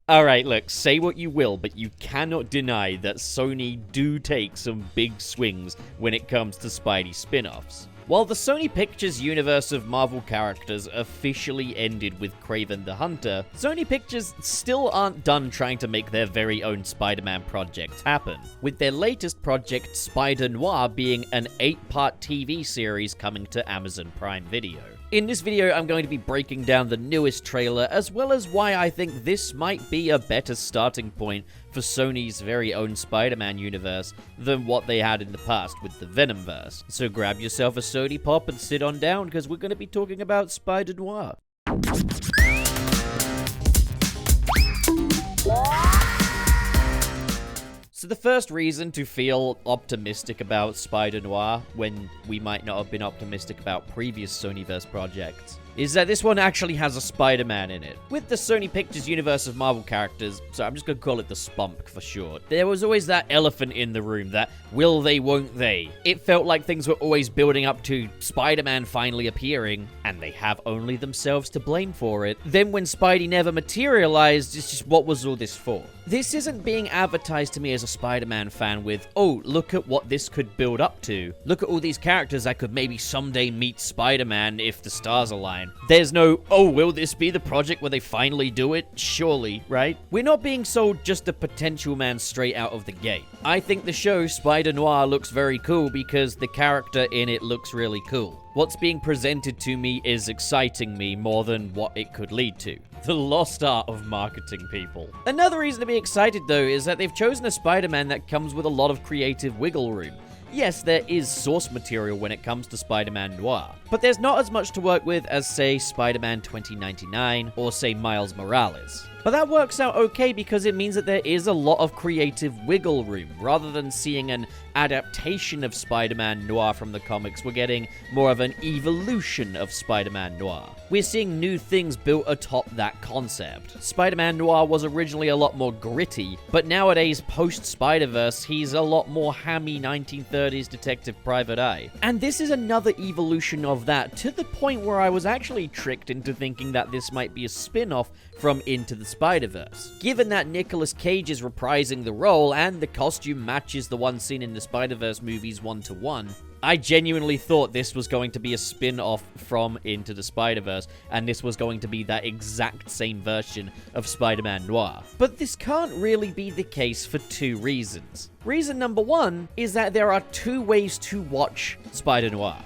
Alright, look, say what you will, but you cannot deny that Sony do take some big swings when it comes to Spidey spin-offs. While the Sony Pictures universe of Marvel characters officially ended with Kraven the Hunter, Sony Pictures still aren't done trying to make their very own Spider-Man projects happen, with their latest project Spider-Noir being an 8-part TV series coming to Amazon Prime Video. In this video, I'm going to be breaking down the newest trailer, as well as why I think this might be a better starting point for Sony's very own Spider-Man universe than what they had in the past with the Venomverse. So grab yourself a Sony Pop and sit on down, because we're going to be talking about Spider-Noir. So the first reason to feel optimistic about Spider-Noir, when we might not have been optimistic about previous Sonyverse projects, is that this one actually has a Spider-Man in it. With the Sony Pictures universe of Marvel characters, so I'm just gonna call it the Spunk for short, there was always that elephant in the room, that will they, won't they. It felt like things were always building up to Spider-Man finally appearing, and they have only themselves to blame for it. Then when Spidey never materialized, it's just, what was all this for? This isn't being advertised to me as a Spider-Man fan with, oh, look at what this could build up to. Look at all these characters that could maybe someday meet Spider-Man if the stars align. There's no, oh, will this be the project where they finally do it? Surely, right? We're not being sold just a potential man straight out of the gate. I think the show Spider-Noir looks very cool because the character in it looks really cool. What's being presented to me is exciting me more than what it could lead to. The lost art of marketing, people. Another reason to be excited, though, is that they've chosen a Spider-Man that comes with a lot of creative wiggle room. Yes, there is source material when it comes to Spider-Man Noir, but there's not as much to work with as, say, Spider-Man 2099 or, say, Miles Morales. But that works out okay because it means that there is a lot of creative wiggle room. Rather than seeing an adaptation of Spider-Man Noir from the comics, we're getting more of an evolution of Spider-Man Noir. We're seeing new things built atop that concept. Spider-Man Noir was originally a lot more gritty, but nowadays, post-Spider-Verse, he's a lot more hammy 1930s Detective Private Eye. And this is another evolution of that, to the point where I was actually tricked into thinking that this might be a spin-off from Into the Spider-Verse. Given that Nicolas Cage is reprising the role and the costume matches the one seen in the Spider-Verse movies 1-to-1, I genuinely thought this was going to be a spin-off from Into the Spider-Verse, and this was going to be that exact same version of Spider-Man Noir. But this can't really be the case for two reasons. Reason number one is that there are two ways to watch Spider-Noir.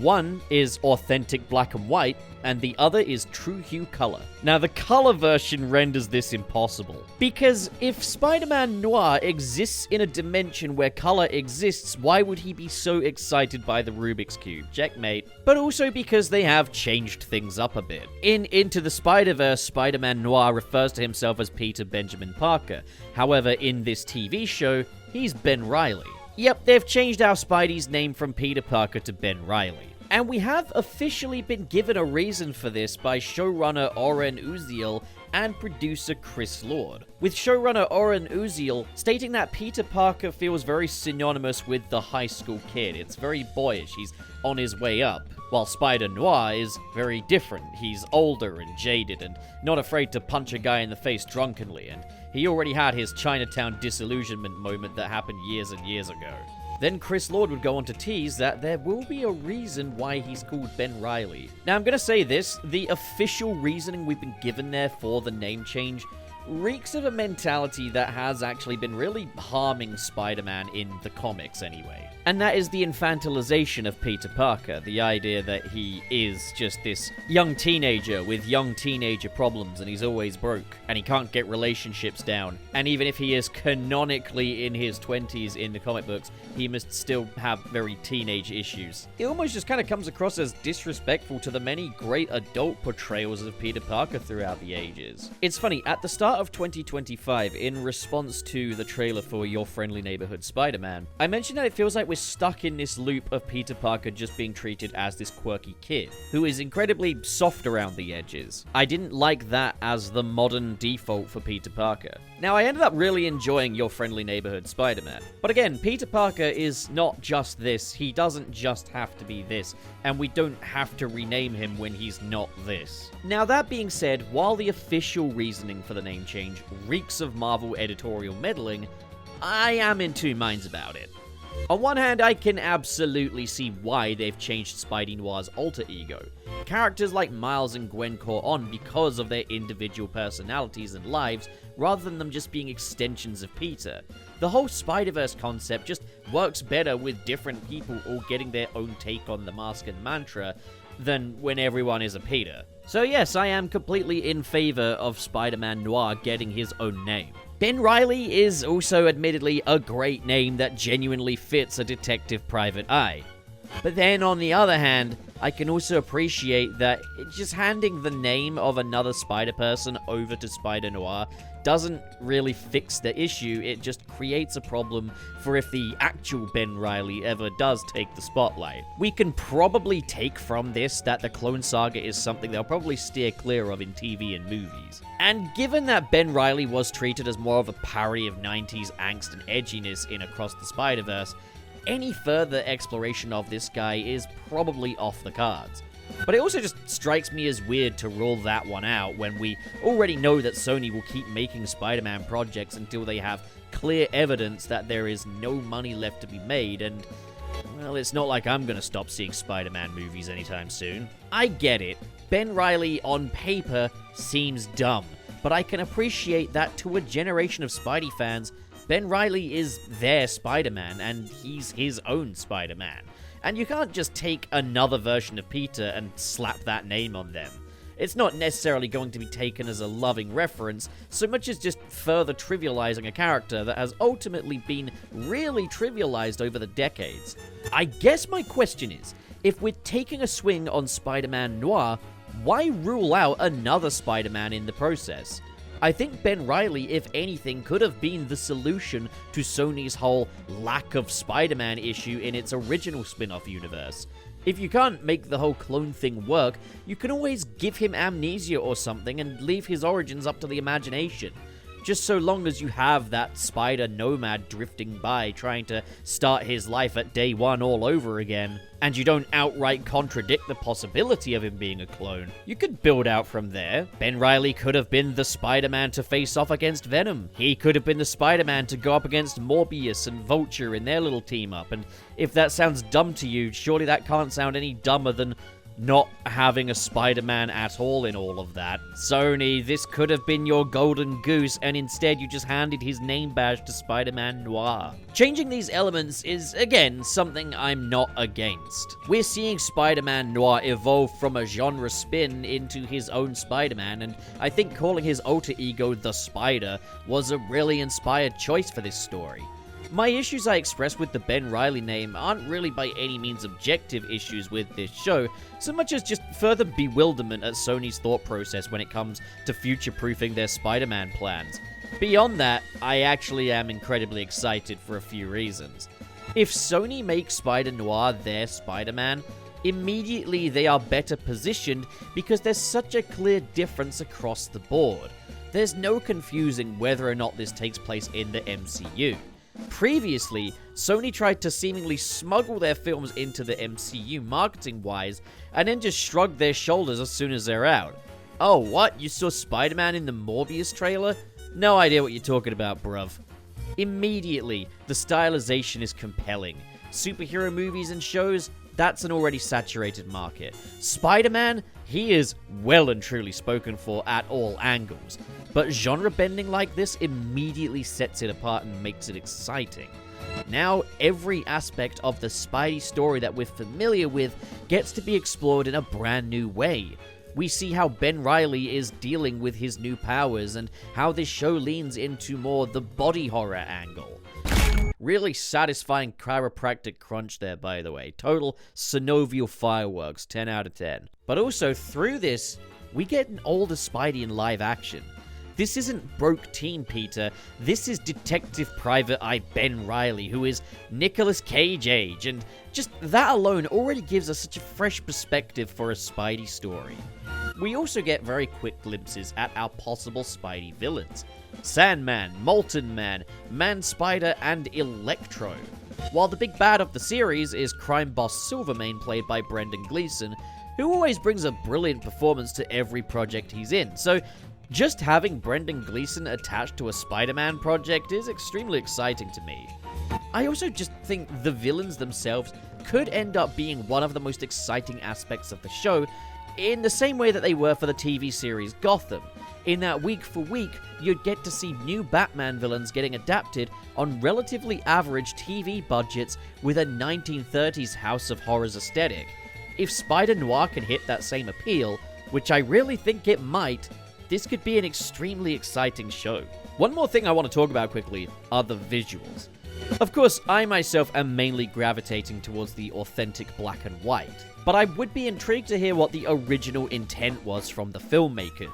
One is authentic black and white, and the other is true hue color. Now, the color version renders this impossible, because if Spider-Man Noir exists in a dimension where color exists, why would he be so excited by the Rubik's Cube? Checkmate. But also because they have changed things up a bit. In Into the Spider-Verse, Spider-Man Noir refers to himself as Peter Benjamin Parker. However, in this TV show, he's Ben Reilly. Yep, they've changed our Spidey's name from Peter Parker to Ben Reilly. And we have officially been given a reason for this by showrunner Oren Uziel and producer Chris Lord, with showrunner Oren Uziel stating that Peter Parker feels very synonymous with the high school kid. It's very boyish, he's on his way up, while Spider-Noir is very different. He's older and jaded and not afraid to punch a guy in the face drunkenly, and he already had his Chinatown disillusionment moment that happened years and years ago. Then Chris Lord would go on to tease that there will be a reason why he's called Ben Reilly. Now, I'm gonna say this, the official reasoning we've been given there for the name change reeks of a mentality that has actually been really harming Spider-Man in the comics anyway. And that is the infantilization of Peter Parker, the idea that he is just this young teenager with young teenager problems and he's always broke and he can't get relationships down. And even if he is canonically in his 20s in the comic books, he must still have very teenage issues. It almost just kind of comes across as disrespectful to the many great adult portrayals of Peter Parker throughout the ages. It's funny, at the start of 2025, in response to the trailer for Your Friendly Neighborhood Spider-Man, I mentioned that it feels like we're stuck in this loop of Peter Parker just being treated as this quirky kid, who is incredibly soft around the edges. I didn't like that as the modern default for Peter Parker. Now, I ended up really enjoying Your Friendly Neighborhood Spider-Man. But again, Peter Parker is not just this. He doesn't just have to be this, and we don't have to rename him when he's not this. Now, that being said, while the official reasoning for the name change reeks of Marvel editorial meddling, I am in two minds about it. On one hand, I can absolutely see why they've changed Spider-Noir's alter ego. Characters like Miles and Gwen caught on because of their individual personalities and lives, rather than them just being extensions of Peter. The whole Spider-Verse concept just works better with different people all getting their own take on the mask and mantra than when everyone is a Peter. So yes, I am completely in favor of Spider-Man Noir getting his own name. Ben Reilly is also admittedly a great name that genuinely fits a detective private eye. But then on the other hand, I can also appreciate that just handing the name of another Spider-Person over to Spider-Noir doesn't really fix the issue, it just creates a problem for if the actual Ben Reilly ever does take the spotlight. We can probably take from this that the Clone Saga is something they'll probably steer clear of in TV and movies. And given that Ben Reilly was treated as more of a parody of 90s angst and edginess in Across the Spider-Verse, any further exploration of this guy is probably off the cards. But it also just strikes me as weird to rule that one out when we already know that Sony will keep making Spider-Man projects until they have clear evidence that there is no money left to be made, and, well, it's not like I'm gonna stop seeing Spider-Man movies anytime soon. I get it. Ben Reilly, on paper, seems dumb, but I can appreciate that to a generation of Spidey fans, Ben Reilly is their Spider-Man, and he's his own Spider-Man. And you can't just take another version of Peter and slap that name on them. It's not necessarily going to be taken as a loving reference, so much as just further trivializing a character that has ultimately been really trivialized over the decades. I guess my question is, if we're taking a swing on Spider-Man Noir, why rule out another Spider-Man in the process? I think Ben Reilly, if anything, could have been the solution to Sony's whole lack of Spider-Man issue in its original spin-off universe. If you can't make the whole clone thing work, you can always give him amnesia or something and leave his origins up to the imagination. Just so long as you have that spider nomad drifting by trying to start his life at day one all over again, and you don't outright contradict the possibility of him being a clone. You could build out from there. Ben Reilly could have been the Spider-Man to face off against Venom. He could have been the Spider-Man to go up against Morbius and Vulture in their little team-up, and if that sounds dumb to you, surely that can't sound any dumber than not having a Spider-Man at all in all of that. Sony, this could have been your golden goose, and instead you just handed his name badge to Spider-Man Noir. Changing these elements is, again, something I'm not against. We're seeing Spider-Man Noir evolve from a genre spin into his own Spider-Man, and I think calling his alter ego the Spider was a really inspired choice for this story. My issues I express with the Ben Reilly name aren't really by any means objective issues with this show, so much as just further bewilderment at Sony's thought process when it comes to future-proofing their Spider-Man plans. Beyond that, I actually am incredibly excited for a few reasons. If Sony makes Spider-Noir their Spider-Man, immediately they are better positioned because there's such a clear difference across the board. There's no confusing whether or not this takes place in the MCU. Previously, Sony tried to seemingly smuggle their films into the MCU marketing-wise, and then just shrugged their shoulders as soon as they're out. Oh, what? You saw Spider-Man in the Morbius trailer? No idea what you're talking about, bruv. Immediately, the stylization is compelling. Superhero movies and shows, that's an already saturated market. Spider-Man, he is well and truly spoken for at all angles. But genre bending like this immediately sets it apart and makes it exciting. Now, every aspect of the Spidey story that we're familiar with gets to be explored in a brand new way. We see how Ben Reilly is dealing with his new powers and how this show leans into more the body horror angle. Really satisfying chiropractic crunch there, by the way. Total synovial fireworks, 10 out of 10. But also, through this, we get an older Spidey in live action. This isn't broke teen Peter, this is Detective Private Eye Ben Reilly, who is Nicolas Cage age, and just that alone already gives us such a fresh perspective for a Spidey story. We also get very quick glimpses at our possible Spidey villains. Sandman, Molten Man, Man-Spider, and Electro. While the big bad of the series is crime boss Silvermane, played by Brendan Gleeson, who always brings a brilliant performance to every project he's in, so Just having Brendan Gleeson attached to a Spider-Man project is extremely exciting to me. I also just think the villains themselves could end up being one of the most exciting aspects of the show, in the same way that they were for the TV series Gotham, in that week for week, you'd get to see new Batman villains getting adapted on relatively average TV budgets with a 1930s House of Horrors aesthetic. If Spider-Noir can hit that same appeal, which I really think it might, this could be an extremely exciting show. One more thing I want to talk about quickly are the visuals. Of course, I myself am mainly gravitating towards the authentic black and white, but I would be intrigued to hear what the original intent was from the filmmakers.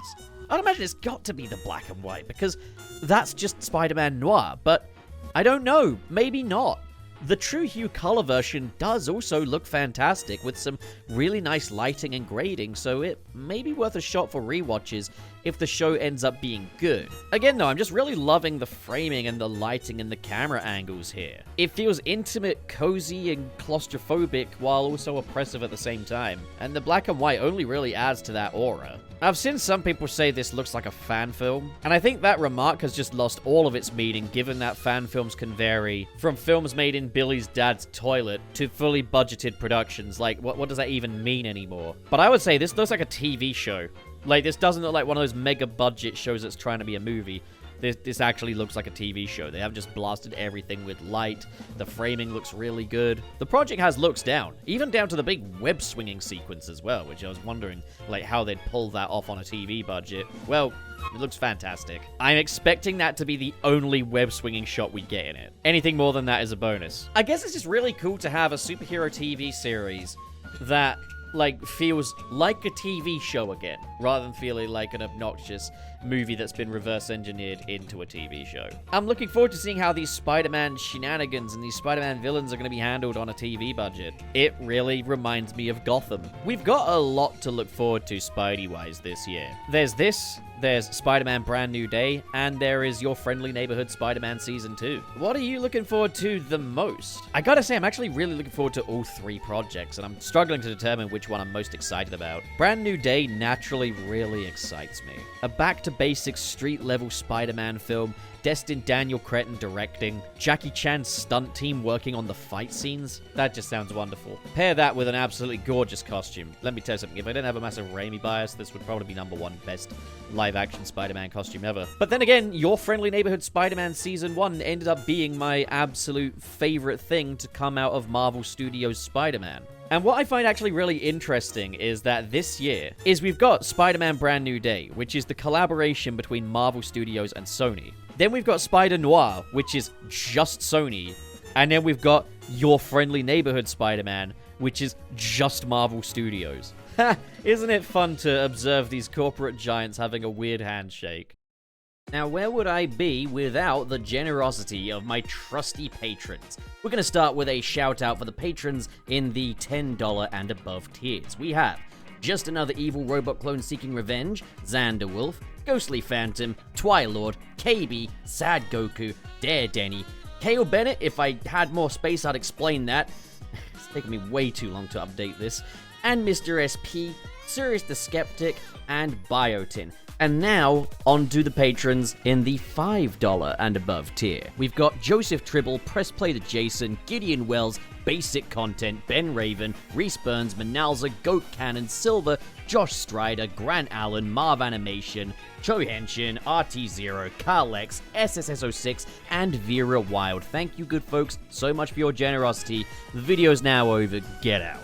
I'd imagine it's got to be the black and white, because that's just Spider-Man Noir, but I don't know, maybe not. The True Hue color version does also look fantastic, with some really nice lighting and grading, so it may be worth a shot for rewatches if the show ends up being good. Again though, I'm just really loving the framing and the lighting and the camera angles here. It feels intimate, cozy, and claustrophobic while also oppressive at the same time, and the black and white only really adds to that aura. I've seen some people say this looks like a fan film, and I think that remark has just lost all of its meaning given that fan films can vary from films made in Billy's dad's toilet to fully budgeted productions. Like, what does that even mean anymore? But I would say this looks like a TV show. Like, this doesn't look like one of those mega budget shows that's trying to be a movie. This actually looks like a TV show. They have just blasted everything with light. The framing looks really good. The project has looks down, even down to the big web-swinging sequence as well, which I was wondering, like, how they'd pull that off on a TV budget. Well, it looks fantastic. I'm expecting that to be the only web-swinging shot we get in it. Anything more than that is a bonus. I guess it's just really cool to have a superhero TV series that, like, feels like a TV show again, rather than feeling like an obnoxious movie that's been reverse engineered into a TV show. I'm looking forward to seeing how these Spider-Man shenanigans and these Spider-Man villains are going to be handled on a TV budget. It really reminds me of Gotham. We've got a lot to look forward to Spidey-wise this year. There's this, there's Spider-Man Brand New Day, and there is Your Friendly Neighborhood Spider-Man Season 2. What are you looking forward to the most? I gotta say, I'm actually really looking forward to all three projects, and I'm struggling to determine which one I'm most excited about. Brand New Day naturally really excites me. A back-to-basics street-level Spider-Man film, destined Daniel Cretton directing, Jackie Chan's stunt team working on the fight scenes. That just sounds wonderful. Pair that with an absolutely gorgeous costume. Let me tell you something, if I didn't have a massive Raimi bias, this would probably be #1 best live-action Spider-Man costume ever. But then again, Your Friendly Neighborhood Spider-Man Season 1 ended up being my absolute favorite thing to come out of Marvel Studios' Spider-Man. And what I find actually really interesting is that this year we've got Spider-Man Brand New Day, which is the collaboration between Marvel Studios and Sony. Then we've got Spider-Noir, which is just Sony. And then we've got Your Friendly Neighborhood Spider-Man, which is just Marvel Studios. Ha! Isn't it fun to observe these corporate giants having a weird handshake? Now, where would I be without the generosity of my trusty patrons? We're going to start with a shout out for the patrons in the $10 and above tiers. We have Just Another Evil Robot Clone Seeking Revenge, Xander Wolf, Ghostly Phantom, Twilord, KB, Sad Goku, Dare Denny, Kale Bennett. If I had more space, I'd explain that. It's taken me way too long to update this. And Mr. SP, Sirius the Skeptic, and Biotin. And now, on to the patrons in the $5 and above tier. We've got Joseph Tribble, Press Play to Jason, Gideon Wells, Basic Content, Ben Raven, Reese Burns, Manalza, Goat Cannon, Silver, Josh Strider, Grant Allen, Marv Animation, Cho Henshin, RT0, Carl X, SSS06, and Vera Wild. Thank you, good folks, so much for your generosity. The video's now over. Get out.